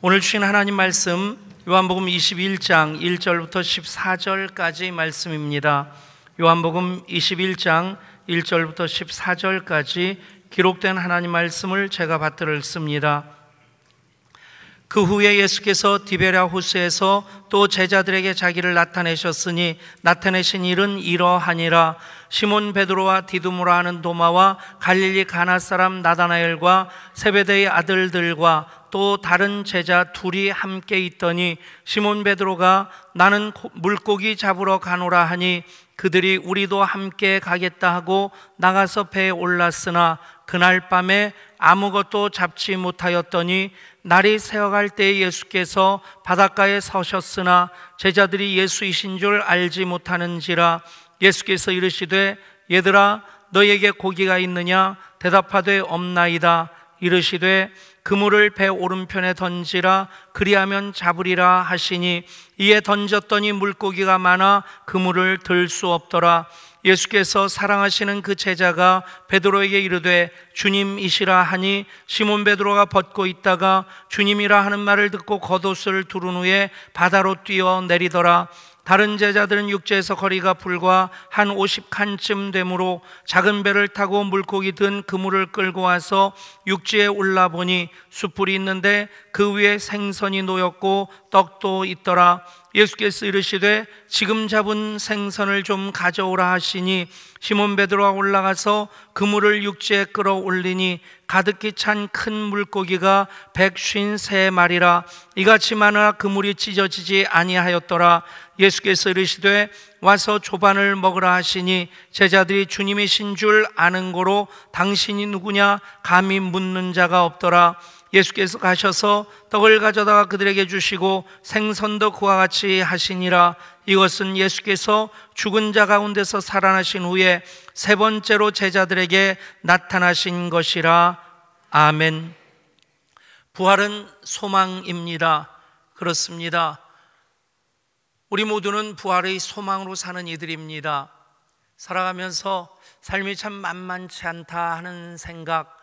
오늘 주신 하나님 말씀 요한복음 21장 1절부터 14절까지 말씀입니다. 요한복음 21장 1절부터 14절까지 기록된 하나님 말씀을 제가 받들어 읽습니다. 그 후에 예수께서 디베랴 호수에서 또 제자들에게 자기를 나타내셨으니 나타내신 일은 이러하니라. 시몬 베드로와 디두모라 하는 도마와 갈릴리 가나 사람 나다나엘과 세베대의 아들들과 또 다른 제자 둘이 함께 있더니 시몬 베드로가 나는 물고기 잡으러 가노라 하니 그들이 우리도 함께 가겠다 하고 나가서 배에 올랐으나 그날 밤에 아무것도 잡지 못하였더니 날이 새어갈 때에 예수께서 바닷가에 서셨으나 제자들이 예수이신 줄 알지 못하는지라. 예수께서 이르시되 얘들아 너희에게 고기가 있느냐? 대답하되 없나이다. 이르시되 그물을 배 오른편에 던지라 그리하면 잡으리라 하시니 이에 던졌더니 물고기가 많아 그물을 들 수 없더라. 예수께서 사랑하시는 그 제자가 베드로에게 이르되 주님이시라 하니 시몬 베드로가 벗고 있다가 주님이라 하는 말을 듣고 겉옷을 두른 후에 바다로 뛰어 내리더라. 다른 제자들은 육지에서 거리가 불과 한 50칸쯤 되므로 작은 배를 타고 물고기 든 그물을 끌고 와서 육지에 올라보니 숯불이 있는데 그 위에 생선이 놓였고 떡도 있더라. 예수께서 이르시되 지금 잡은 생선을 좀 가져오라 하시니 시몬 베드로가 올라가서 그물을 육지에 끌어올리니 가득히 찬 큰 물고기가 153마리라. 이같이 많으나 그물이 찢어지지 아니하였더라. 예수께서 이르시되 와서 조반을 먹으라 하시니 제자들이 주님이신 줄 아는 고로 당신이 누구냐 감히 묻는 자가 없더라. 예수께서 가셔서 떡을 가져다가 그들에게 주시고 생선도 그와 같이 하시니라. 이것은 예수께서 죽은 자 가운데서 살아나신 후에 세 번째로 제자들에게 나타나신 것이라. 아멘. 부활은 소망입니다. 그렇습니다. 우리 모두는 부활의 소망으로 사는 이들입니다. 살아가면서 삶이 참 만만치 않다 하는 생각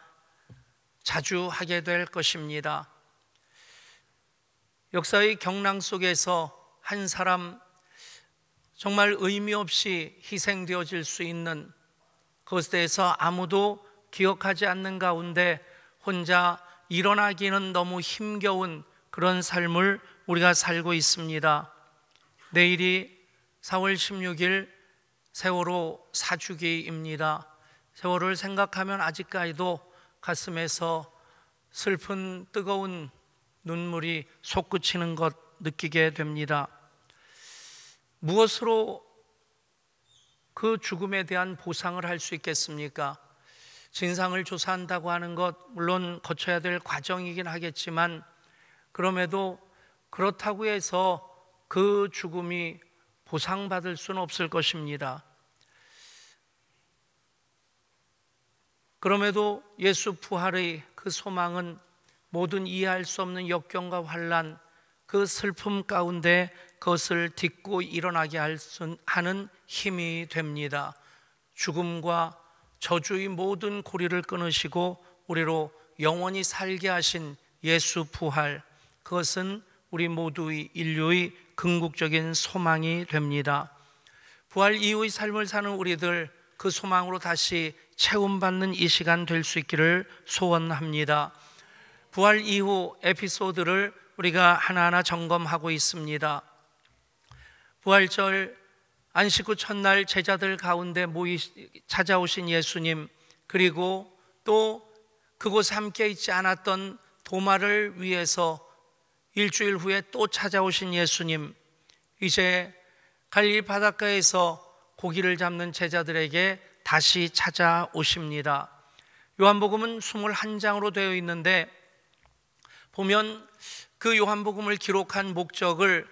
자주 하게 될 것입니다. 역사의 경랑 속에서 한 사람 정말 의미 없이 희생되어질 수 있는 그것에 대해서 아무도 기억하지 않는 가운데 혼자 일어나기는 너무 힘겨운 그런 삶을 우리가 살고 있습니다. 내일이 4월 16일 세월호 4주기입니다. 세월호를 생각하면 아직까지도 가슴에서 슬픈 뜨거운 눈물이 솟구치는 것 느끼게 됩니다. 무엇으로 그 죽음에 대한 보상을 할 수 있겠습니까? 진상을 조사한다고 하는 것 물론 거쳐야 될 과정이긴 하겠지만 그럼에도 그렇다고 해서 그 죽음이 보상받을 수는 없을 것입니다. 그럼에도 예수 부활의 그 소망은 모든 이해할 수 없는 역경과 환난, 그 슬픔 가운데 그것을 딛고 일어나게 하는 힘이 됩니다. 죽음과 저주의 모든 고리를 끊으시고 우리로 영원히 살게 하신 예수 부활, 그것은 우리 모두의 인류의 궁극적인 소망이 됩니다. 부활 이후의 삶을 사는 우리들 그 소망으로 다시 체험받는 이 시간 될 수 있기를 소원합니다. 부활 이후 에피소드를 우리가 하나하나 점검하고 있습니다. 부활절 안식 후 첫날 제자들 가운데 찾아오신 예수님, 그리고 또 그곳에 함께 있지 않았던 도마를 위해서 일주일 후에 또 찾아오신 예수님, 이제 갈릴리 바닷가에서 고기를 잡는 제자들에게 다시 찾아오십니다. 요한복음은 21장으로 되어 있는데 보면 그 요한복음을 기록한 목적을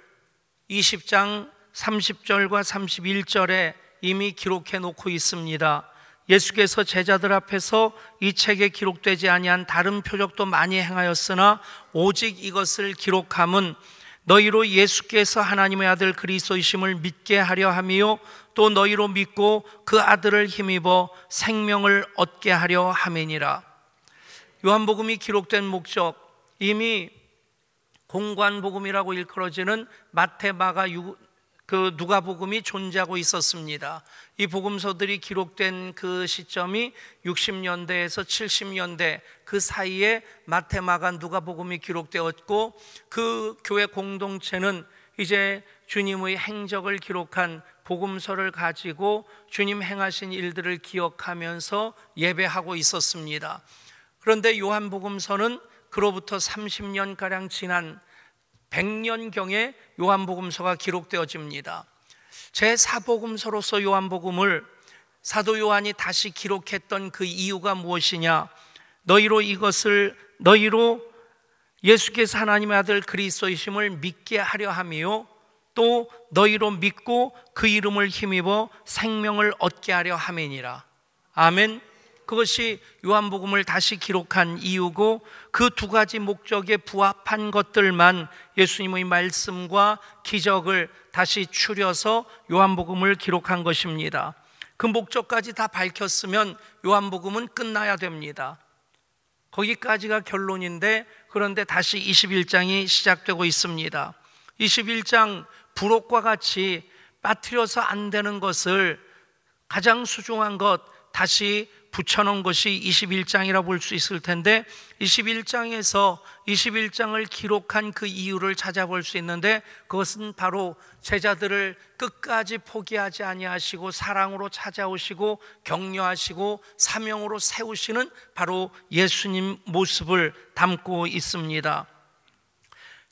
20장 30절과 31절에 이미 기록해 놓고 있습니다. 예수께서 제자들 앞에서 이 책에 기록되지 아니한 다른 표적도 많이 행하였으나 오직 이것을 기록함은 너희로 예수께서 하나님의 아들 그리스도이심을 믿게 하려 함이요 또 너희로 믿고 그 아들을 힘입어 생명을 얻게 하려 함이니라. 요한복음이 기록된 목적, 이미 공관복음이라고 일컬어지는 마태, 마가, 누가복음이 존재하고 있었습니다. 이 복음서들이 기록된 그 시점이 60년대에서 70년대 그 사이에 마태, 마가, 누가복음이 기록되었고, 그 교회 공동체는 이제 주님의 행적을 기록한 복음서를 가지고 주님 행하신 일들을 기억하면서 예배하고 있었습니다. 그런데 요한복음서는 그로부터 30년가량 지난 100년경에 요한복음서가 기록되어집니다. 제4복음서로서 요한복음을 사도 요한이 다시 기록했던 그 이유가 무엇이냐? 너희로 예수께서 하나님의 아들 그리스도이심을 믿게 하려 함이요, 또 너희로 믿고 그 이름을 힘입어 생명을 얻게 하려 함이니라. 아멘. 그것이 요한복음을 다시 기록한 이유고, 그 두 가지 목적에 부합한 것들만 예수님의 말씀과 기적을 다시 추려서 요한복음을 기록한 것입니다. 그 목적까지 다 밝혔으면 요한복음은 끝나야 됩니다. 거기까지가 결론인데, 그런데 다시 21장이 시작되고 있습니다. 21장 부록과 같이 빠뜨려서 안 되는 것을, 가장 소중한 것 다시 붙여놓은 것이 21장이라 볼 수 있을 텐데, 21장에서 21장을 기록한 그 이유를 찾아볼 수 있는데, 그것은 바로 제자들을 끝까지 포기하지 아니하시고 사랑으로 찾아오시고 격려하시고 사명으로 세우시는 바로 예수님 모습을 담고 있습니다.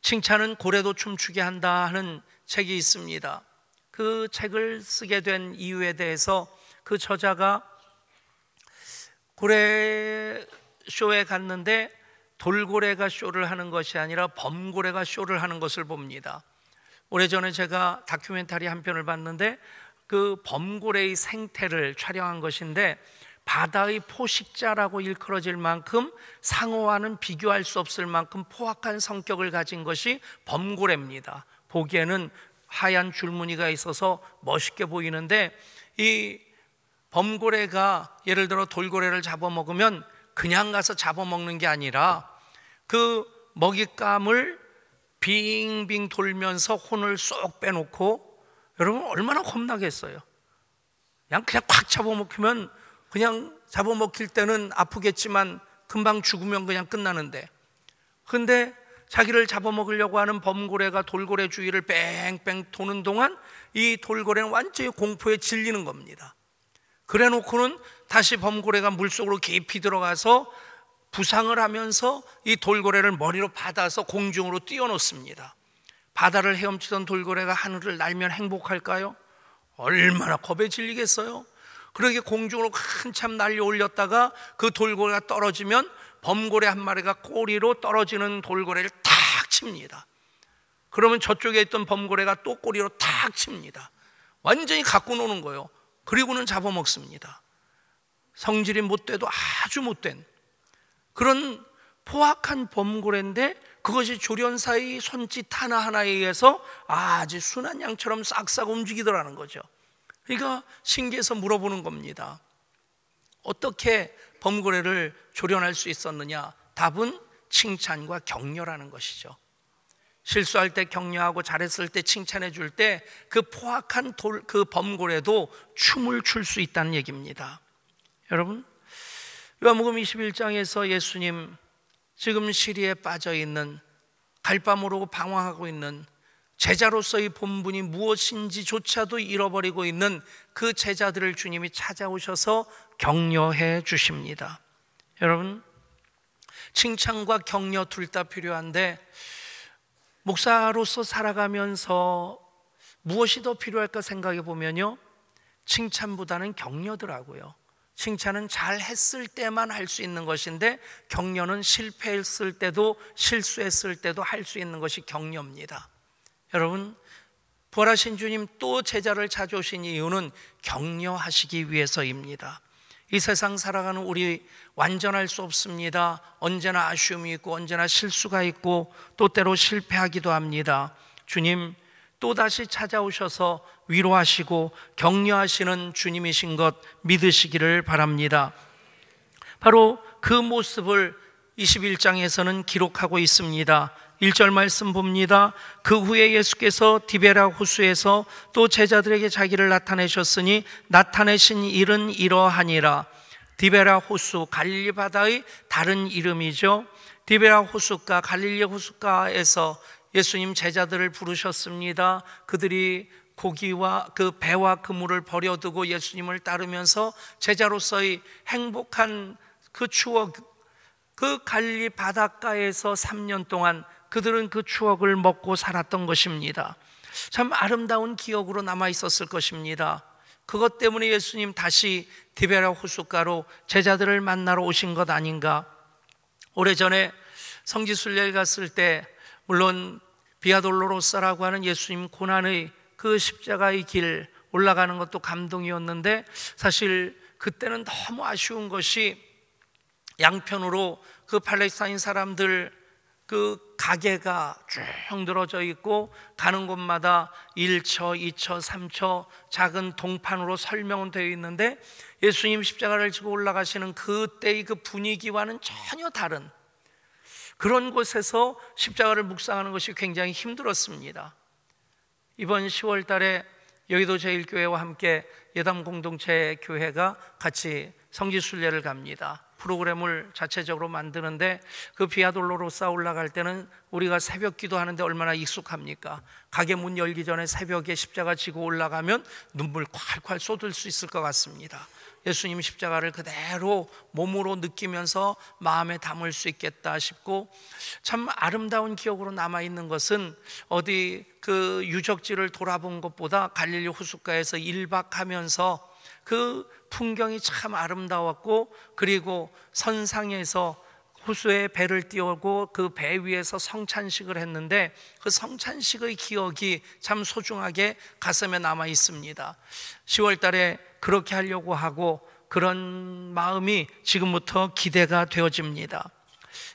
칭찬은 고래도 춤추게 한다 하는 책이 있습니다. 그 책을 쓰게 된 이유에 대해서 그 저자가 고래 쇼에 갔는데 돌고래가 쇼를 하는 것이 아니라 범고래가 쇼를 하는 것을 봅니다. 오래전에 제가 다큐멘터리 한 편을 봤는데, 그 범고래의 생태를 촬영한 것인데, 바다의 포식자라고 일컬어질 만큼, 상어와는 비교할 수 없을 만큼 포악한 성격을 가진 것이 범고래입니다. 보기에는 하얀 줄무늬가 있어서 멋있게 보이는데, 이 범고래가 예를 들어 돌고래를 잡아먹으면 그냥 가서 잡아먹는 게 아니라 그 먹잇감을 빙빙 돌면서 혼을 쏙 빼놓고, 여러분 얼마나 겁나겠어요. 그냥 콱 잡아먹히면, 그냥 잡아먹힐 때는 아프겠지만 금방 죽으면 그냥 끝나는데, 근데 자기를 잡아먹으려고 하는 범고래가 돌고래 주위를 뺑뺑 도는 동안 이 돌고래는 완전히 공포에 질리는 겁니다. 그래 놓고는 다시 범고래가 물속으로 깊이 들어가서 부상을 하면서 이 돌고래를 머리로 받아서 공중으로 띄워놓습니다. 바다를 헤엄치던 돌고래가 하늘을 날면 행복할까요? 얼마나 겁에 질리겠어요? 그렇게 공중으로 한참 날려 올렸다가 그 돌고래가 떨어지면 범고래 한 마리가 꼬리로 떨어지는 돌고래를 탁 칩니다. 그러면 저쪽에 있던 범고래가 또 꼬리로 탁 칩니다. 완전히 갖고 노는 거예요. 그리고는 잡아먹습니다. 성질이 못돼도 아주 못된 그런 포악한 범고래인데, 그것이 조련사의 손짓 하나하나에 의해서 아주 순한 양처럼 싹싹 움직이더라는 거죠. 그러니까 신기해서 물어보는 겁니다. 어떻게 범고래를 조련할 수 있었느냐? 답은 칭찬과 격려라는 것이죠. 실수할 때 격려하고 잘했을 때 칭찬해 줄 때 그 포악한 그 범고래도 춤을 출 수 있다는 얘기입니다. 여러분, 요한복음 21장에서 예수님 지금 시리에 빠져 있는, 갈 바 모르고 방황하고 있는, 제자로서의 본분이 무엇인지조차도 잃어버리고 있는 그 제자들을 주님이 찾아오셔서 격려해 주십니다. 여러분, 칭찬과 격려 둘 다 필요한데, 목사로서 살아가면서 무엇이 더 필요할까 생각해 보면요, 칭찬보다는 격려더라고요. 칭찬은 잘했을 때만 할 수 있는 것인데, 격려는 실패했을 때도 실수했을 때도 할 수 있는 것이 격려입니다. 여러분, 부활하신 주님 또 제자를 찾아오신 이유는 격려하시기 위해서입니다. 이 세상 살아가는 우리 완전할 수 없습니다. 언제나 아쉬움이 있고 언제나 실수가 있고 또 때로 실패하기도 합니다. 주님 또다시 찾아오셔서 위로하시고 격려하시는 주님이신 것 믿으시기를 바랍니다. 바로 그 모습을 21장에서는 기록하고 있습니다. 1절 말씀 봅니다. 그 후에 예수께서 디베랴 호수에서 또 제자들에게 자기를 나타내셨으니 나타내신 일은 이러하니라. 디베랴 호수, 갈릴리 바다의 다른 이름이죠. 디베랴 호숫가, 갈릴리 호숫가에서 예수님 제자들을 부르셨습니다. 그들이 고기와 그 배와 그물을 버려두고 예수님을 따르면서 제자로서의 행복한 그 추억, 그 갈릴리 바닷가에서 3년 동안 그들은 그 추억을 먹고 살았던 것입니다. 참 아름다운 기억으로 남아 있었을 것입니다. 그것 때문에 예수님 다시 디베랴 호숫가로 제자들을 만나러 오신 것 아닌가. 오래전에 성지순례를 갔을 때 물론 비아돌로로사라고 하는 예수님 고난의 그 십자가의 길 올라가는 것도 감동이었는데, 사실 그때는 너무 아쉬운 것이 양편으로 그 팔레스타인 사람들 그 가게가 쭉 늘어져 있고 가는 곳마다 1처, 2처, 3처 작은 동판으로 설명은 되어 있는데 예수님 십자가를 지고 올라가시는 그때의 그 분위기와는 전혀 다른 그런 곳에서 십자가를 묵상하는 것이 굉장히 힘들었습니다. 이번 10월 달에 여의도 제일교회와 함께 예담 공동체 교회가 같이 성지순례를 갑니다. 프로그램을 자체적으로 만드는데 그 비아돌로로사 올라갈 때는 우리가 새벽 기도하는데 얼마나 익숙합니까? 가게 문 열기 전에 새벽에 십자가 지고 올라가면 눈물 콸콸 쏟을 수 있을 것 같습니다. 예수님 십자가를 그대로 몸으로 느끼면서 마음에 담을 수 있겠다 싶고, 참 아름다운 기억으로 남아있는 것은 어디 그 유적지를 돌아본 것보다 갈릴리 호숫가에서 1박하면서 그 풍경이 참 아름다웠고, 그리고 선상에서 호수에 배를 띄우고 그 배 위에서 성찬식을 했는데 그 성찬식의 기억이 참 소중하게 가슴에 남아 있습니다. 10월 달에 그렇게 하려고 하고 그런 마음이 지금부터 기대가 되어집니다.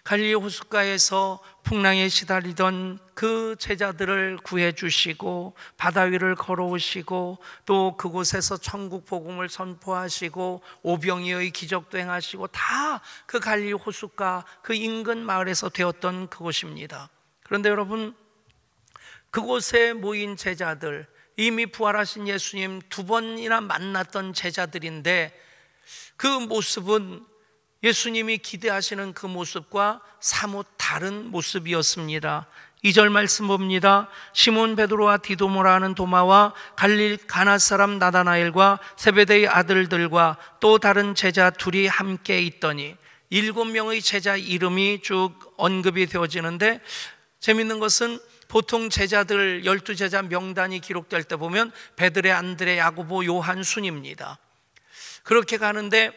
갈릴리 호숫가에서 풍랑에 시달리던 그 제자들을 구해주시고 바다 위를 걸어오시고 또 그곳에서 천국 복음을 선포하시고 오병이어의 기적도 행하시고 다 그 갈릴리 호숫가 그 인근 마을에서 되었던 그곳입니다. 그런데 여러분, 그곳에 모인 제자들, 이미 부활하신 예수님 2번이나 만났던 제자들인데 그 모습은 예수님이 기대하시는 그 모습과 사뭇 다른 모습이었습니다. 2절 말씀 봅니다. 시몬 베드로와 디도모라 하는 도마와 갈릴 가나 사람 나다나엘과 세베대의 아들들과 또 다른 제자 둘이 함께 있더니, 7명의 제자 이름이 쭉 언급이 되어지는데, 재밌는 것은 보통 제자들 12제자 명단이 기록될 때 보면 베드레, 안드레, 야고보, 요한 순입니다. 그렇게 가는데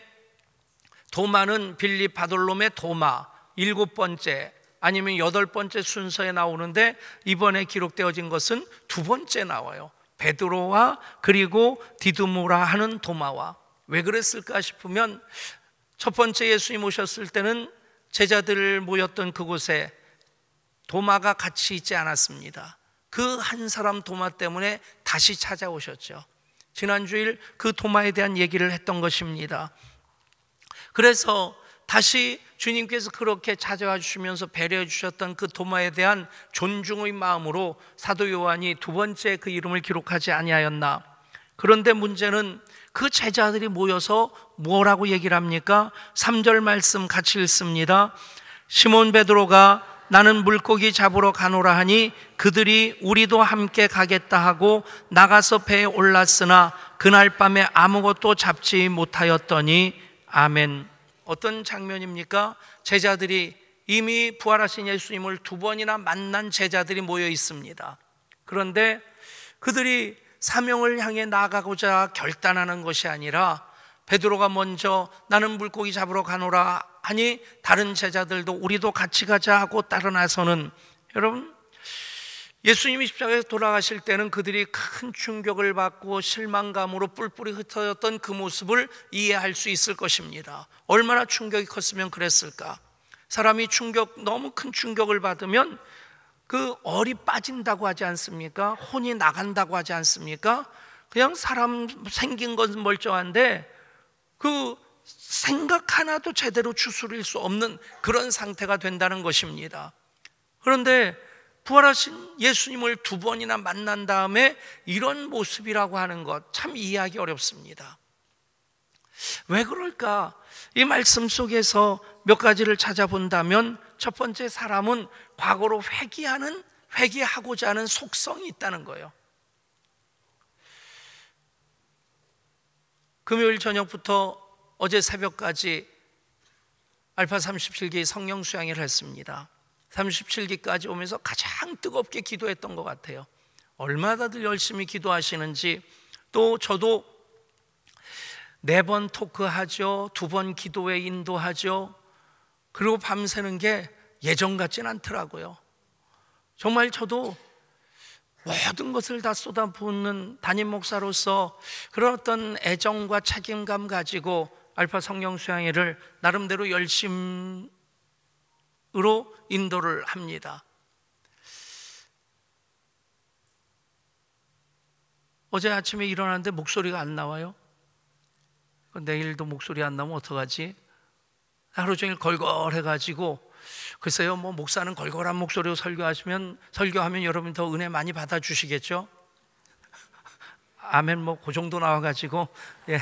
도마는 빌립, 바돌로메, 도마 7번째 아니면 8번째 순서에 나오는데 이번에 기록되어진 것은 2번째 나와요. 베드로와 그리고 디두모라 하는 도마와. 왜 그랬을까 싶으면 첫 번째 예수님 오셨을 때는 제자들 모였던 그곳에 도마가 같이 있지 않았습니다. 그 한 사람 도마 때문에 다시 찾아오셨죠. 지난주일 그 도마에 대한 얘기를 했던 것입니다. 그래서 다시 주님께서 그렇게 찾아와 주시면서 배려해 주셨던 그 도마에 대한 존중의 마음으로 사도 요한이 2번째 그 이름을 기록하지 아니하였나. 그런데 문제는 그 제자들이 모여서 뭐라고 얘기를 합니까? 3절 말씀 같이 읽습니다. 시몬 베드로가 나는 물고기 잡으러 가노라 하니 그들이 우리도 함께 가겠다 하고 나가서 배에 올랐으나 그날 밤에 아무것도 잡지 못하였더니. 아멘. 어떤 장면입니까? 제자들이 이미 부활하신 예수님을 2번이나 만난 제자들이 모여 있습니다. 그런데 그들이 사명을 향해 나아가고자 결단하는 것이 아니라 베드로가 먼저 나는 물고기 잡으러 가노라 하니 다른 제자들도 우리도 같이 가자 하고 따라 나서는, 여러분, 예수님이 십자가에서 돌아가실 때는 그들이 큰 충격을 받고 실망감으로 뿔뿔이 흩어졌던 그 모습을 이해할 수 있을 것입니다. 얼마나 충격이 컸으면 그랬을까? 사람이 너무 큰 충격을 받으면 그 얼이 빠진다고 하지 않습니까? 혼이 나간다고 하지 않습니까? 그냥 사람 생긴 건 멀쩡한데 그 생각 하나도 제대로 추스릴 수 없는 그런 상태가 된다는 것입니다. 그런데 부활하신 예수님을 두 번이나 만난 다음에 이런 모습이라고 하는 것 참 이해하기 어렵습니다. 왜 그럴까? 이 말씀 속에서 몇 가지를 찾아본다면 첫 번째, 사람은 과거로 회개하고자 하는 속성이 있다는 거예요. 금요일 저녁부터 어제 새벽까지 알파 37기 성령 수양회를 했습니다. 37기까지 오면서 가장 뜨겁게 기도했던 것 같아요. 얼마나 다들 열심히 기도하시는지. 또 저도 4번 토크하죠. 2번 기도회 인도하죠. 그리고 밤새는 게 예전 같진 않더라고요. 정말 저도 모든 것을 다 쏟아붓는 담임 목사로서 그런 어떤 애정과 책임감 가지고 알파 성령 수양회를 나름대로 열심으로 인도를 합니다. 어제 아침에 일어났는데 목소리가 안 나와요. 내일도 목소리 안 나오면 어떡하지? 하루 종일 걸걸해가지고, 글쎄요, 뭐 목사는 걸걸한 목소리로 설교하면 여러분 더 은혜 많이 받아주시겠죠? 아멘. 뭐 그 정도 나와가지고, 예,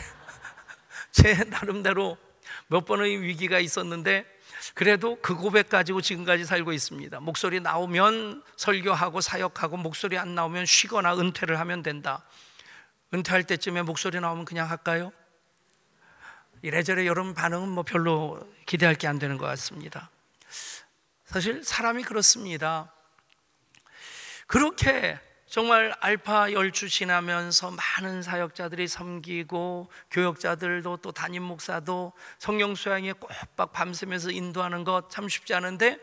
제 나름대로 몇 번의 위기가 있었는데 그래도 그 고백 가지고 지금까지 살고 있습니다. 목소리 나오면 설교하고 사역하고, 목소리 안 나오면 쉬거나 은퇴를 하면 된다. 은퇴할 때쯤에 목소리 나오면 그냥 할까요? 이래저래 여러분 반응은 뭐 별로 기대할 게 안 되는 것 같습니다. 사실 사람이 그렇습니다. 그렇게 정말 알파 10주 지나면서 많은 사역자들이 섬기고, 교역자들도 또 담임 목사도 성령 수양에 꼬박 밤새면서 인도하는 것 참 쉽지 않은데,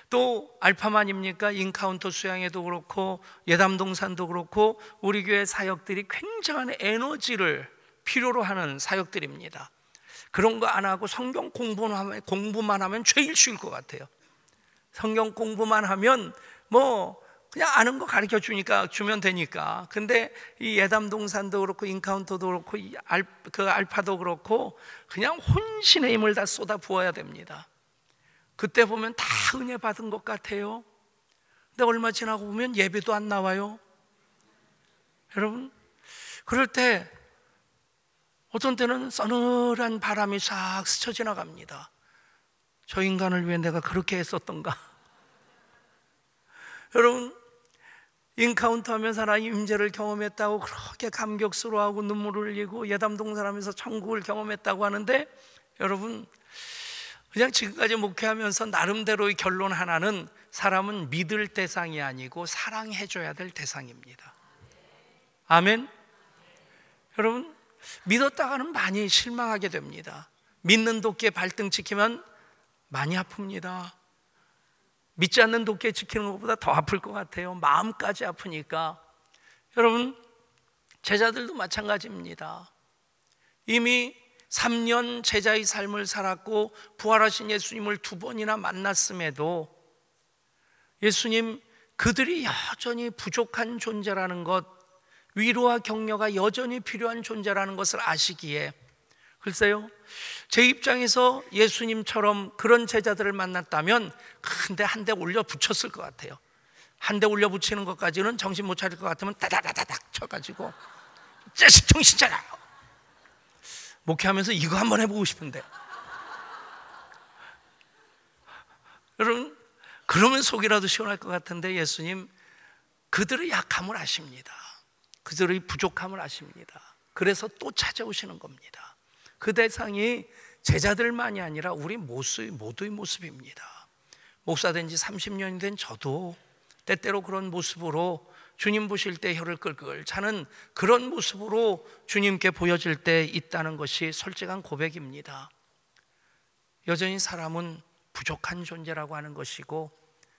또 알파만입니까? 인카운터 수양회도 그렇고 예담동산도 그렇고 우리 교회 사역들이 굉장한 에너지를 필요로 하는 사역들입니다. 그런 거 안 하고 성경 공부만 하면 제일 쉬울 것 같아요. 성경 공부만 하면 뭐 그냥 아는 거 가르쳐 주면 되니까. 근데 이 예담동산도 그렇고 인카운터도 그렇고 그 알파도 그렇고 그냥 혼신의 힘을 다 쏟아 부어야 됩니다. 그때 보면 다 은혜 받은 것 같아요. 근데 얼마 지나고 보면 예배도 안 나와요. 여러분, 그럴 때 어떤 때는 서늘한 바람이 싹 스쳐 지나갑니다. 저 인간을 위해 내가 그렇게 했었던가. 여러분, 인카운터 하면서 하나님 임재를 경험했다고 그렇게 감격스러워하고 눈물을 흘리고 예담동산 하면서 천국을 경험했다고 하는데, 여러분, 그냥 지금까지 목회하면서 나름대로의 결론 하나는, 사람은 믿을 대상이 아니고 사랑해줘야 될 대상입니다. 아멘. 여러분, 믿었다가는 많이 실망하게 됩니다. 믿는 도끼에 발등 찍히면 많이 아픕니다. 믿지 않는 도끼에 지키는 것보다 더 아플 것 같아요. 마음까지 아프니까. 여러분, 제자들도 마찬가지입니다. 이미 3년 제자의 삶을 살았고 부활하신 예수님을 2번이나 만났음에도 예수님, 그들이 여전히 부족한 존재라는 것, 위로와 격려가 여전히 필요한 존재라는 것을 아시기에, 글쎄요, 제 입장에서 예수님처럼 그런 제자들을 만났다면 근데 한 대 올려 붙였을 것 같아요. 한 대 올려 붙이는 것까지는 정신 못 차릴 것 같으면 다다다닥 쳐가지고 자식 정신 차려! 목회하면서 이거 한번 해보고 싶은데. 여러분, 그러면 속이라도 시원할 것 같은데 예수님, 그들의 약함을 아십니다. 그들의 부족함을 아십니다. 그래서 또 찾아오시는 겁니다. 그 대상이 제자들만이 아니라 우리 모두의 모습입니다. 목사된 지 30년이 된 저도 때때로 그런 모습으로 주님 보실 때 혀를 끌끌 차는 그런 모습으로 주님께 보여질 때 있다는 것이 솔직한 고백입니다. 여전히 사람은 부족한 존재라고 하는 것이고,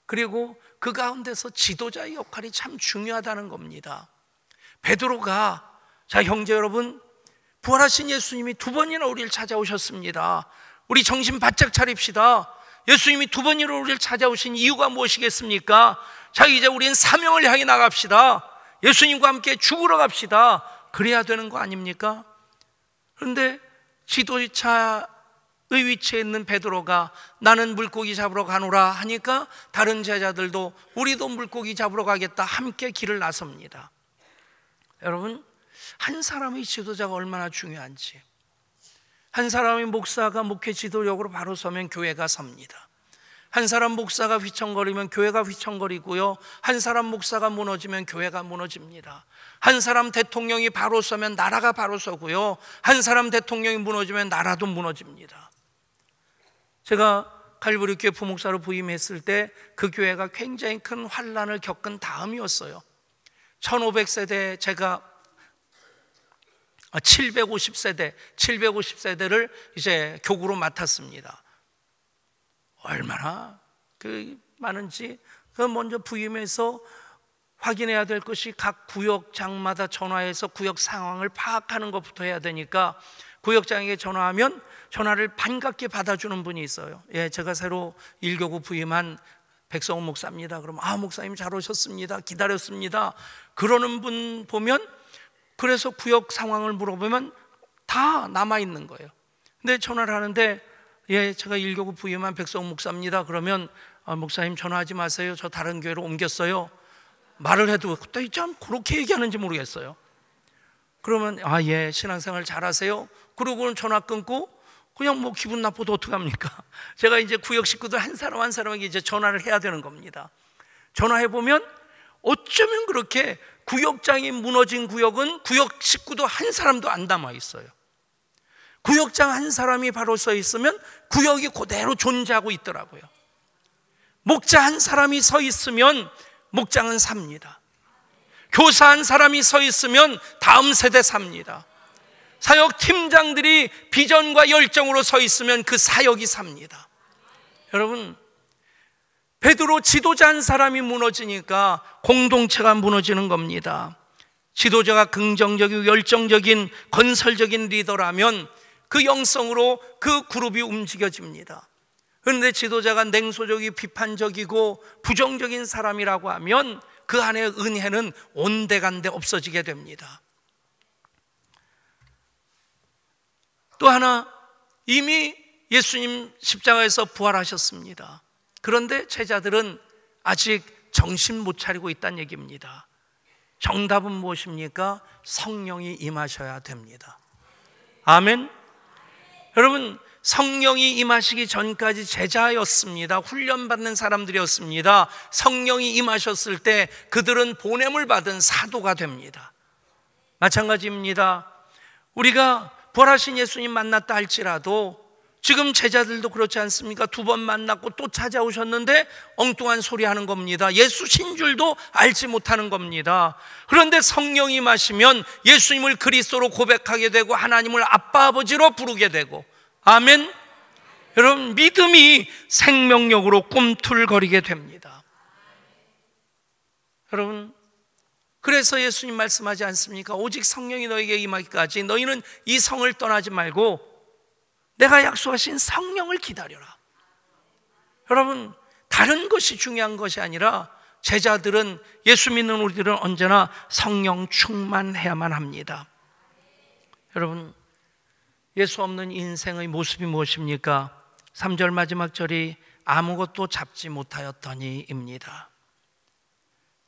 그리고 그 가운데서 지도자의 역할이 참 중요하다는 겁니다. 베드로가, 자 형제 여러분, 부활하신 예수님이 2번이나 우리를 찾아오셨습니다. 우리 정신 바짝 차립시다. 예수님이 2번이나 우리를 찾아오신 이유가 무엇이겠습니까? 자, 이제 우리는 사명을 향해 나갑시다. 예수님과 함께 죽으러 갑시다. 그래야 되는 거 아닙니까? 그런데 지도자 위치에 있는 베드로가 나는 물고기 잡으러 가노라 하니까 다른 제자들도 우리도 물고기 잡으러 가겠다 함께 길을 나섭니다. 여러분, 한 사람의 지도자가 얼마나 중요한지, 한 사람의 목사가 목회 지도력으로 바로 서면 교회가 섭니다. 한 사람 목사가 휘청거리면 교회가 휘청거리고요, 한 사람 목사가 무너지면 교회가 무너집니다. 한 사람 대통령이 바로 서면 나라가 바로 서고요, 한 사람 대통령이 무너지면 나라도 무너집니다. 제가 갈보리 교회 부목사로 부임했을 때 그 교회가 굉장히 큰 환란을 겪은 다음이었어요. 1500세대, 제가 750세대를 이제 교구로 맡았습니다. 얼마나 많은지 먼저 부임해서 확인해야 될 것이 각 구역장마다 전화해서 구역 상황을 파악하는 것부터 해야 되니까, 구역장에게 전화하면 전화를 반갑게 받아주는 분이 있어요. 예, 제가 새로 일교구 부임한 백성훈 목사입니다. 그럼 목사님 잘 오셨습니다, 기다렸습니다, 그러는 분 보면, 그래서 구역 상황을 물어보면 다 남아있는 거예요. 근데 전화를 하는데, 예, 제가 일교구 부임한 백성훈 목사입니다. 그러면 목사님 전화하지 마세요, 저 다른 교회로 옮겼어요. 말을 해도 그때 참 그렇게 얘기하는지 모르겠어요. 그러면 예, 신앙생활 잘하세요. 그러고는 전화 끊고 그냥 뭐 기분 나빠도 어떡합니까? 제가 이제 구역 식구들 한 사람 한 사람에게 이제 전화를 해야 되는 겁니다. 전화해보면 어쩌면 그렇게 구역장이 무너진 구역은 구역 식구도 한 사람도 안 남아 있어요. 구역장 한 사람이 바로 서 있으면 구역이 그대로 존재하고 있더라고요. 목자 한 사람이 서 있으면 목장은 삽니다. 교사 한 사람이 서 있으면 다음 세대 삽니다. 사역 팀장들이 비전과 열정으로 서 있으면 그 사역이 삽니다. 여러분, 베드로 지도자 한 사람이 무너지니까 공동체가 무너지는 겁니다. 지도자가 긍정적이고 열정적인 건설적인 리더라면 그 영성으로 그 그룹이 움직여집니다. 그런데 지도자가 냉소적이고 비판적이고 부정적인 사람이라고 하면 그 안에 은혜는 온데간데 없어지게 됩니다. 또 하나, 이미 예수님 십자가에서 부활하셨습니다. 그런데 제자들은 아직 정신 못 차리고 있다는 얘기입니다. 정답은 무엇입니까? 성령이 임하셔야 됩니다. 아멘. 여러분, 성령이 임하시기 전까지 제자였습니다. 훈련받는 사람들이었습니다. 성령이 임하셨을 때 그들은 보냄을 받은 사도가 됩니다. 마찬가지입니다. 우리가 부활하신 예수님 만났다 할지라도 지금 제자들도 그렇지 않습니까? 2번 만났고 또 찾아오셨는데 엉뚱한 소리 하는 겁니다. 예수신 줄도 알지 못하는 겁니다. 그런데 성령이 임하시면 예수님을 그리스도로 고백하게 되고 하나님을 아빠 아버지로 부르게 되고, 아멘. 여러분, 믿음이 생명력으로 꿈틀거리게 됩니다. 여러분, 그래서 예수님 말씀하지 않습니까? 오직 성령이 너에게 임하기까지 너희는 이 성을 떠나지 말고 내가 약속하신 성령을 기다려라. 여러분, 다른 것이 중요한 것이 아니라 제자들은, 예수 믿는 우리들은 언제나 성령 충만해야만 합니다. 여러분, 예수 없는 인생의 모습이 무엇입니까? 3절 마지막 절이 아무것도 잡지 못하였더니입니다.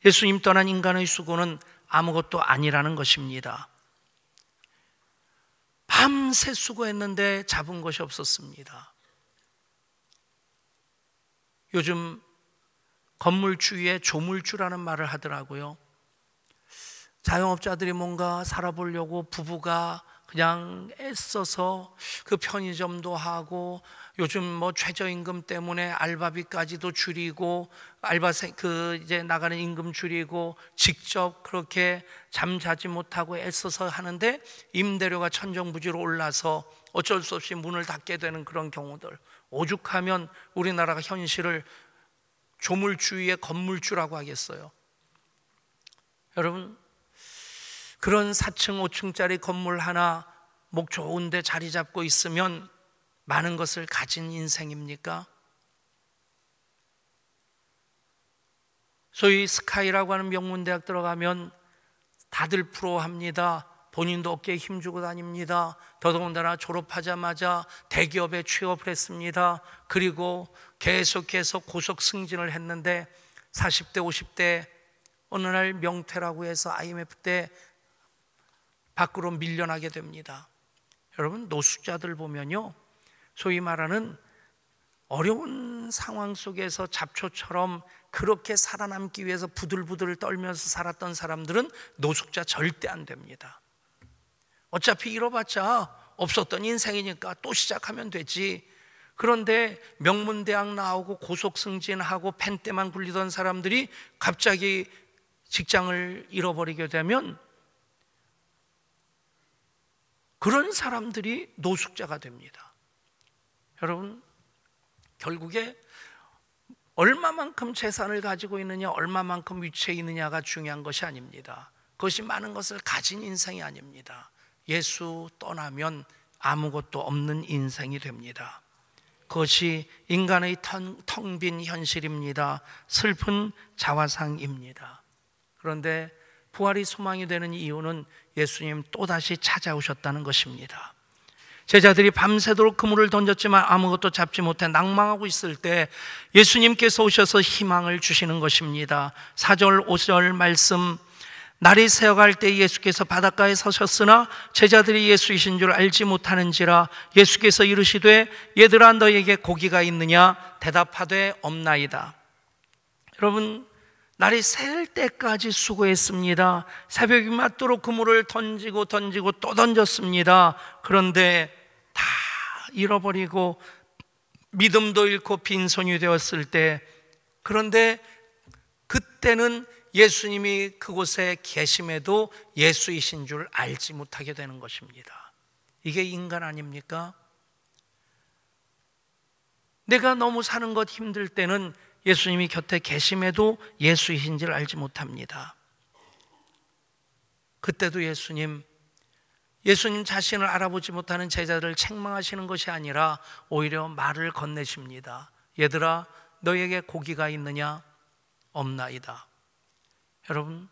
예수님 떠난 인간의 수고는 아무것도 아니라는 것입니다. 밤새 수고했는데 잡은 것이 없었습니다. 요즘 건물주위에 조물주라는 말을 하더라고요. 자영업자들이 뭔가 살아보려고 부부가 그냥 애써서 그 편의점도 하고, 요즘 뭐 최저임금 때문에 알바비까지도 줄이고, 알바생 이제 나가는 임금 줄이고, 직접 그렇게 잠자지 못하고 애써서 하는데 임대료가 천정부지로 올라서 어쩔 수 없이 문을 닫게 되는 그런 경우들. 오죽하면 우리나라가 현실을 조물주의의 건물주라고 하겠어요. 여러분, 그런 4층 5층짜리 건물 하나 목 좋은 데 자리 잡고 있으면 많은 것을 가진 인생입니까? 소위 스카이라고 하는 명문대학 들어가면 다들 부러워합니다. 본인도 어깨에 힘주고 다닙니다. 더더군다나 졸업하자마자 대기업에 취업을 했습니다. 그리고 계속해서 고속 승진을 했는데 40대 50대 어느 날 명퇴라고 해서 IMF 때 밖으로 밀려나게 됩니다. 여러분, 노숙자들 보면요, 소위 말하는 어려운 상황 속에서 잡초처럼 그렇게 살아남기 위해서 부들부들 떨면서 살았던 사람들은 노숙자 절대 안 됩니다. 어차피 잃어봤자 없었던 인생이니까 또 시작하면 되지. 그런데 명문대학 나오고 고속승진하고 펜대만 굴리던 사람들이 갑자기 직장을 잃어버리게 되면 그런 사람들이 노숙자가 됩니다. 여러분, 결국에 얼마만큼 재산을 가지고 있느냐, 얼마만큼 위치에 있느냐가 중요한 것이 아닙니다. 그것이 많은 것을 가진 인생이 아닙니다. 예수 떠나면 아무것도 없는 인생이 됩니다. 그것이 인간의 텅 빈 현실입니다. 슬픈 자화상입니다. 그런데 부활이 소망이 되는 이유는 예수님 또다시 찾아오셨다는 것입니다. 제자들이 밤새도록 그물을 던졌지만 아무것도 잡지 못해 낭망하고 있을 때 예수님께서 오셔서 희망을 주시는 것입니다. 4절 5절 말씀, 날이 새어갈 때 예수께서 바닷가에 서셨으나 제자들이 예수이신 줄 알지 못하는지라 예수께서 이르시되 얘들아 너에게 고기가 있느냐 대답하되 없나이다. 여러분, 날이 셀 때까지 수고했습니다. 새벽이 맞도록 그물을 던지고 또 던졌습니다. 그런데 다 잃어버리고 믿음도 잃고 빈손이 되었을 때, 그런데 그때는 예수님이 그곳에 계심에도 예수이신 줄 알지 못하게 되는 것입니다. 이게 인간 아닙니까? 내가 너무 사는 것 힘들 때는 예수님이 곁에 계심에도 예수이신 줄 알지 못합니다. 그때도 예수님 자신을 알아보지 못하는 제자들을 책망하시는 것이 아니라 오히려 말을 건네십니다. 얘들아 너에게 고기가 있느냐? 없나이다. 여러분,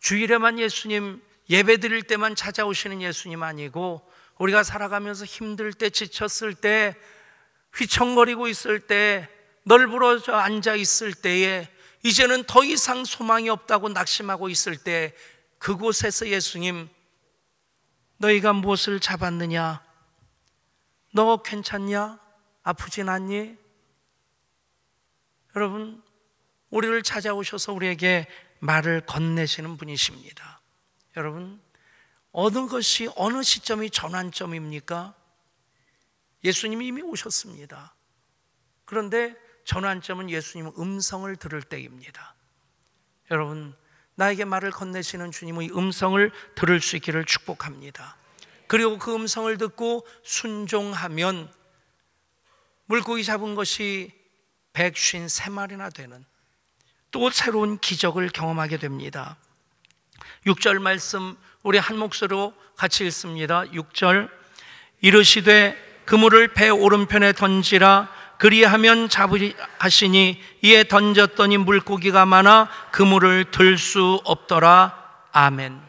주일에만 예수님 예배 드릴 때만 찾아오시는 예수님 아니고 우리가 살아가면서 힘들 때, 지쳤을 때, 휘청거리고 있을 때, 널브러져 앉아 있을 때에 이제는 더 이상 소망이 없다고 낙심하고 있을 때 그곳에서 예수님, 너희가 무엇을 잡았느냐? 너 괜찮냐? 아프진 않니? 여러분, 우리를 찾아오셔서 우리에게 말을 건네시는 분이십니다. 여러분, 어느 것이 어느 시점이 전환점입니까? 예수님이 이미 오셨습니다. 그런데 전환점은 예수님의 음성을 들을 때입니다. 여러분, 나에게 말을 건네시는 주님의 음성을 들을 수 있기를 축복합니다. 그리고 그 음성을 듣고 순종하면 물고기 잡은 것이 153마리나 되는 또 새로운 기적을 경험하게 됩니다. 6절 말씀 우리 한 목소리로 같이 읽습니다. 6절, 이르시되 그물을 배 오른편에 던지라 그리하면 잡으하시니 이에 던졌더니 물고기가 많아 그물을 들 수 없더라. 아멘.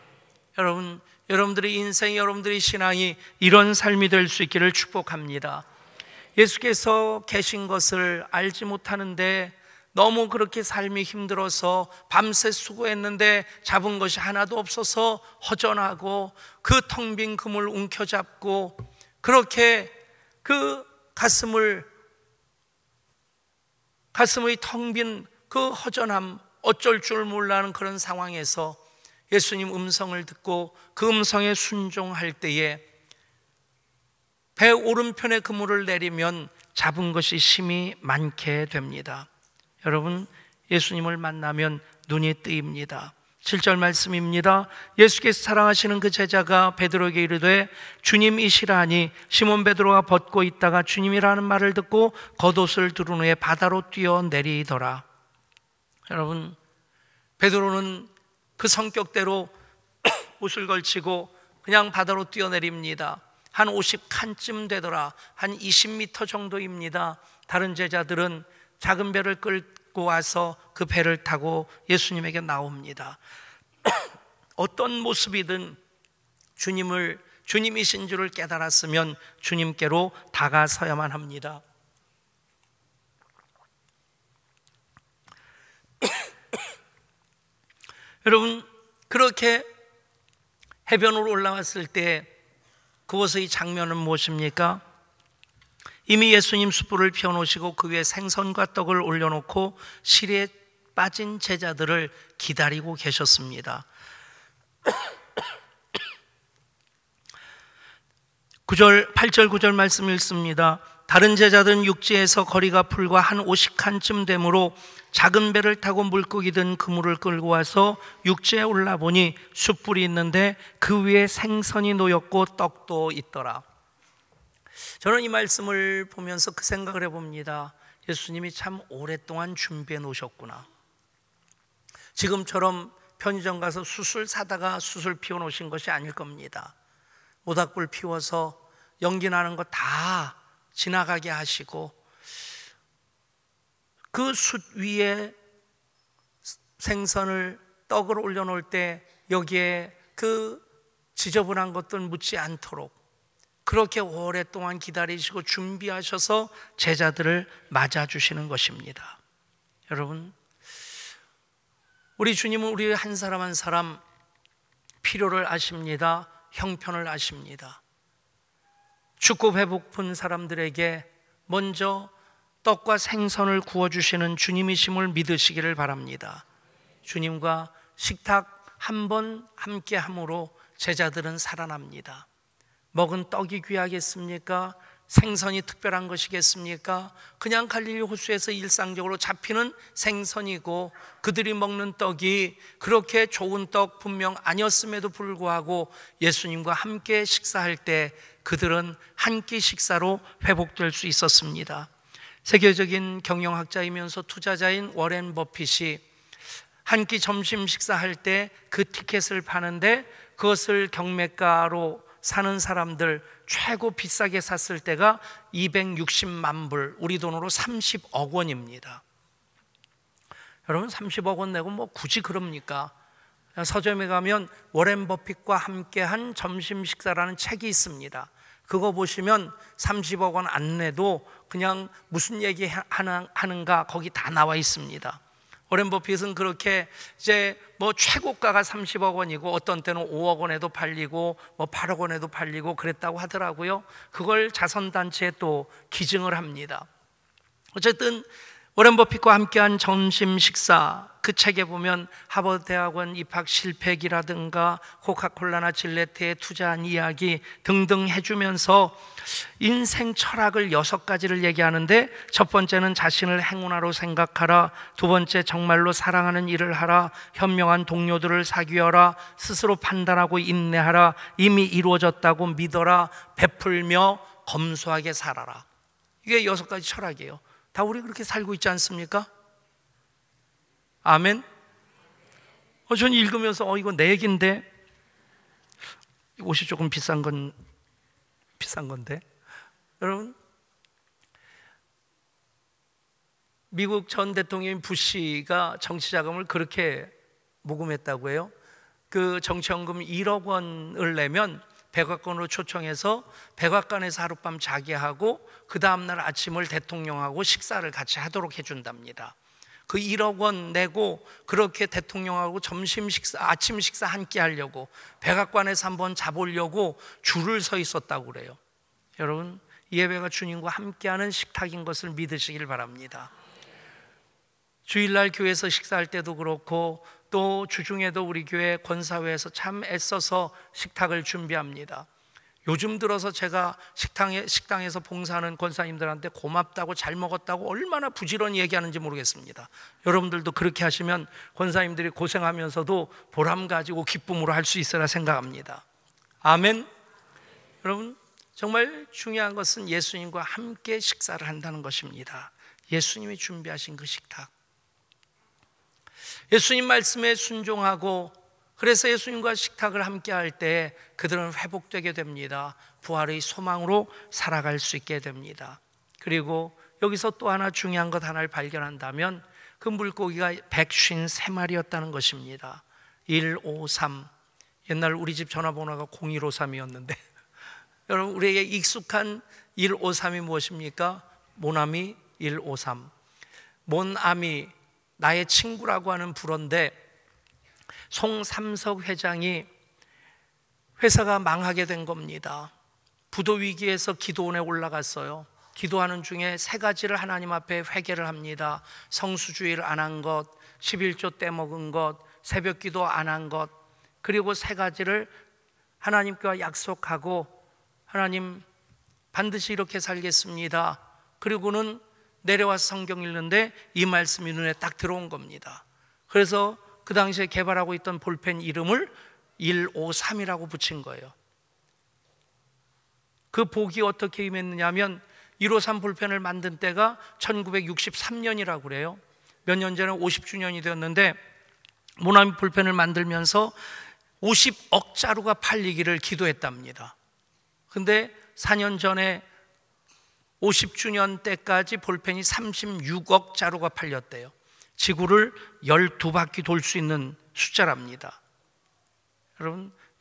여러분, 여러분들의 인생, 여러분들의 신앙이 이런 삶이 될 수 있기를 축복합니다. 예수께서 계신 것을 알지 못하는데 너무 그렇게 삶이 힘들어서 밤새 수고했는데 잡은 것이 하나도 없어서 허전하고 그 텅 빈 그물 움켜잡고 그렇게 그 가슴의 텅 빈 그 허전함, 어쩔 줄 몰라는 그런 상황에서 예수님 음성을 듣고 그 음성에 순종할 때에 배 오른편에 그물을 내리면 잡은 것이 심히 많게 됩니다. 여러분, 예수님을 만나면 눈이 뜨입니다. 7절 말씀입니다. 예수께서 사랑하시는 그 제자가 베드로에게 이르되 주님이시라 하니 시몬 베드로가 벗고 있다가 주님이라는 말을 듣고 겉옷을 두른 후에 바다로 뛰어내리더라. 여러분, 베드로는 그 성격대로 옷을 걸치고 그냥 바다로 뛰어내립니다. 한 50칸쯤 되더라. 한 20m 정도입니다. 다른 제자들은 작은 배를 끌고 와서 그 배를 타고 예수님에게 나옵니다. 어떤 모습이든 주님이신 줄을 깨달았으면 주님께로 다가서야만 합니다. 여러분, 그렇게 해변으로 올라왔을 때 그곳의 장면은 무엇입니까? 이미 예수님 숯불을 피워놓으시고 그 위에 생선과 떡을 올려놓고 실에 빠진 제자들을 기다리고 계셨습니다. 8절 9절 말씀 읽습니다. 다른 제자들은 육지에서 거리가 불과 한 50칸쯤 되므로 작은 배를 타고 물고기 든 그물을 끌고 와서 육지에 올라보니 숯불이 있는데 그 위에 생선이 놓였고 떡도 있더라. 저는 이 말씀을 보면서 그 생각을 해봅니다. 예수님이 참 오랫동안 준비해 놓으셨구나. 지금처럼 편의점 가서 숯을 사다가 숯을 피워 놓으신 것이 아닐 겁니다. 모닥불 피워서 연기 나는 거 다 지나가게 하시고 그 숯 위에 생선을 떡을 올려놓을 때 여기에 그 지저분한 것들 묻지 않도록 그렇게 오랫동안 기다리시고 준비하셔서 제자들을 맞아주시는 것입니다. 여러분, 우리 주님은 우리 한 사람 한 사람 필요를 아십니다. 형편을 아십니다. 춥고 배고픈 사람들에게 먼저 떡과 생선을 구워주시는 주님이심을 믿으시기를 바랍니다. 주님과 식탁 한 번 함께 함으로 제자들은 살아납니다. 먹은 떡이 귀하겠습니까? 생선이 특별한 것이겠습니까? 그냥 갈릴리 호수에서 일상적으로 잡히는 생선이고 그들이 먹는 떡이 그렇게 좋은 떡 분명 아니었음에도 불구하고 예수님과 함께 식사할 때 그들은 한 끼 식사로 회복될 수 있었습니다. 세계적인 경영학자이면서 투자자인 워렌 버핏이 한 끼 점심 식사할 때 그 티켓을 파는데 그것을 경매가로 사는 사람들 최고 비싸게 샀을 때가 260만 불, 우리 돈으로 30억 원입니다. 여러분, 30억 원 내고 뭐 굳이 그럽니까? 서점에 가면 워렌 버핏과 함께한 점심 식사라는 책이 있습니다. 그거 보시면 30억 원 안 내도 그냥 무슨 얘기 하는가 거기 다 나와 있습니다. 워렌 버핏은 그렇게 이제 뭐 최고가가 30억 원이고 어떤 때는 5억 원에도 팔리고 뭐 8억 원에도 팔리고 그랬다고 하더라고요. 그걸 자선단체에 또 기증을 합니다. 어쨌든 워렌 버핏과 함께한 점심 식사, 그 책에 보면 하버드 대학원 입학 실패기라든가 코카콜라나 질레트에 투자한 이야기 등등 해주면서 인생 철학을 6가지를 얘기하는데 첫 번째는 자신을 행운아로 생각하라, 두 번째 정말로 사랑하는 일을 하라, 현명한 동료들을 사귀어라, 스스로 판단하고 인내하라, 이미 이루어졌다고 믿어라, 베풀며 검소하게 살아라. 이게 6가지 철학이에요. 다 우리 그렇게 살고 있지 않습니까? 아멘. 전 읽으면서 이거 내 얘기인데 옷이 조금 비싼 건데 여러분, 미국 전 대통령 부시가 정치자금을 그렇게 모금했다고 해요. 그 정치연금 1억 원을 내면 백악관으로 초청해서 백악관에서 하룻밤 자게 하고 그 다음날 아침을 대통령하고 식사를 같이 하도록 해준답니다. 그 1억 원 내고 그렇게 대통령하고 아침 식사 한 끼 하려고 백악관에서 한번 자보려고 줄을 서 있었다고 그래요. 여러분, 이 예배가 주님과 함께하는 식탁인 것을 믿으시길 바랍니다. 주일날 교회에서 식사할 때도 그렇고 또 주중에도 우리 교회 권사회에서 참 애써서 식탁을 준비합니다. 요즘 들어서 제가 식당에서 봉사하는 권사님들한테 고맙다고 잘 먹었다고 얼마나 부지런히 얘기하는지 모르겠습니다. 여러분들도 그렇게 하시면 권사님들이 고생하면서도 보람 가지고 기쁨으로 할 수 있으라 생각합니다. 아멘. 여러분, 정말 중요한 것은 예수님과 함께 식사를 한다는 것입니다. 예수님이 준비하신 그 식탁, 예수님 말씀에 순종하고 그래서 예수님과 식탁을 함께 할 때 그들은 회복되게 됩니다. 부활의 소망으로 살아갈 수 있게 됩니다. 그리고 여기서 또 하나 중요한 것 하나를 발견한다면 그 물고기가 153마리였다는 것입니다. 153, 옛날 우리 집 전화번호가 0153이었는데 여러분, 우리에게 익숙한 153이 무엇입니까? 모나미 153. 모나미, 나의 친구라고 하는 불어인데, 송삼석 회장이 회사가 망하게 된 겁니다. 부도 위기에서 기도원에 올라갔어요. 기도하는 중에 세 가지를 하나님 앞에 회개를 합니다. 성수주의를 안 한 것, 11조 떼먹은 것, 새벽 기도 안 한 것, 그리고 세 가지를 하나님과 약속하고, 하나님 반드시 이렇게 살겠습니다. 그리고는 내려와서 성경 읽는데 이 말씀이 눈에 딱 들어온 겁니다. 그래서 그 당시에 개발하고 있던 볼펜 이름을 153이라고 붙인 거예요. 그 복이 어떻게 임했느냐면 153 볼펜을 만든 때가 1963년이라고 그래요. 몇 년 전에 50주년이 되었는데 모나미 볼펜을 만들면서 50억 자루가 팔리기를 기도했답니다. 근데 4년 전에 50주년 때까지 볼펜이 36억 자루가 팔렸대요. 지구를 12바퀴 돌 수 있는 숫자랍니다.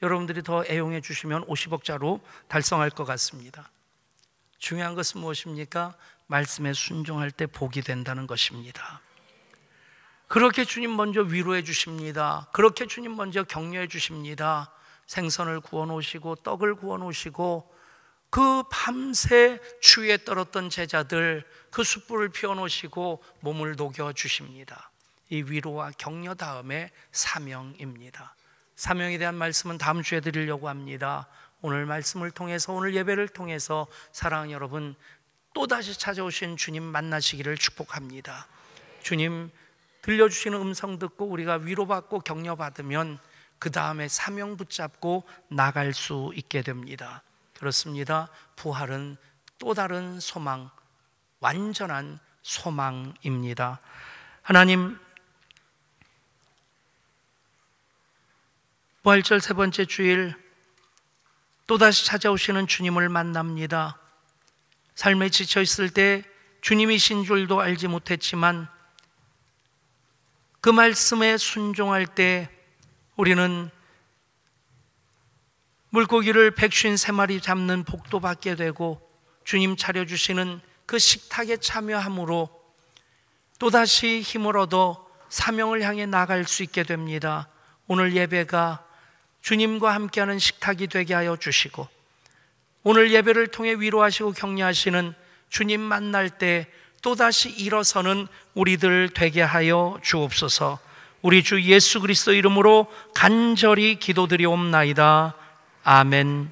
여러분들이 더 애용해 주시면 50억 자루 달성할 것 같습니다. 중요한 것은 무엇입니까? 말씀에 순종할 때 복이 된다는 것입니다. 그렇게 주님 먼저 위로해 주십니다. 그렇게 주님 먼저 격려해 주십니다. 생선을 구워 놓으시고 떡을 구워 놓으시고, 그 밤새 추위에 떨었던 제자들 그 숯불을 피워 놓으시고 몸을 녹여 주십니다. 이 위로와 격려 다음에 사명입니다. 사명에 대한 말씀은 다음 주에 드리려고 합니다. 오늘 말씀을 통해서, 오늘 예배를 통해서 사랑하는 여러분, 또다시 찾아오신 주님 만나시기를 축복합니다. 주님 들려주시는 음성 듣고 우리가 위로받고 격려받으면 그 다음에 사명 붙잡고 나갈 수 있게 됩니다. 그렇습니다. 부활은 또 다른 소망, 완전한 소망입니다. 하나님, 부활절 세 번째 주일 또다시 찾아오시는 주님을 만납니다. 삶에 지쳐 있을 때 주님이신 줄도 알지 못했지만 그 말씀에 순종할 때 우리는 물고기를 153마리 잡는 복도 받게 되고, 주님 차려주시는 그 식탁에 참여함으로 또다시 힘을 얻어 사명을 향해 나갈 수 있게 됩니다. 오늘 예배가 주님과 함께하는 식탁이 되게 하여 주시고, 오늘 예배를 통해 위로하시고 격려하시는 주님 만날 때 또다시 일어서는 우리들 되게 하여 주옵소서. 우리 주 예수 그리스도 이름으로 간절히 기도드리옵나이다. 아멘.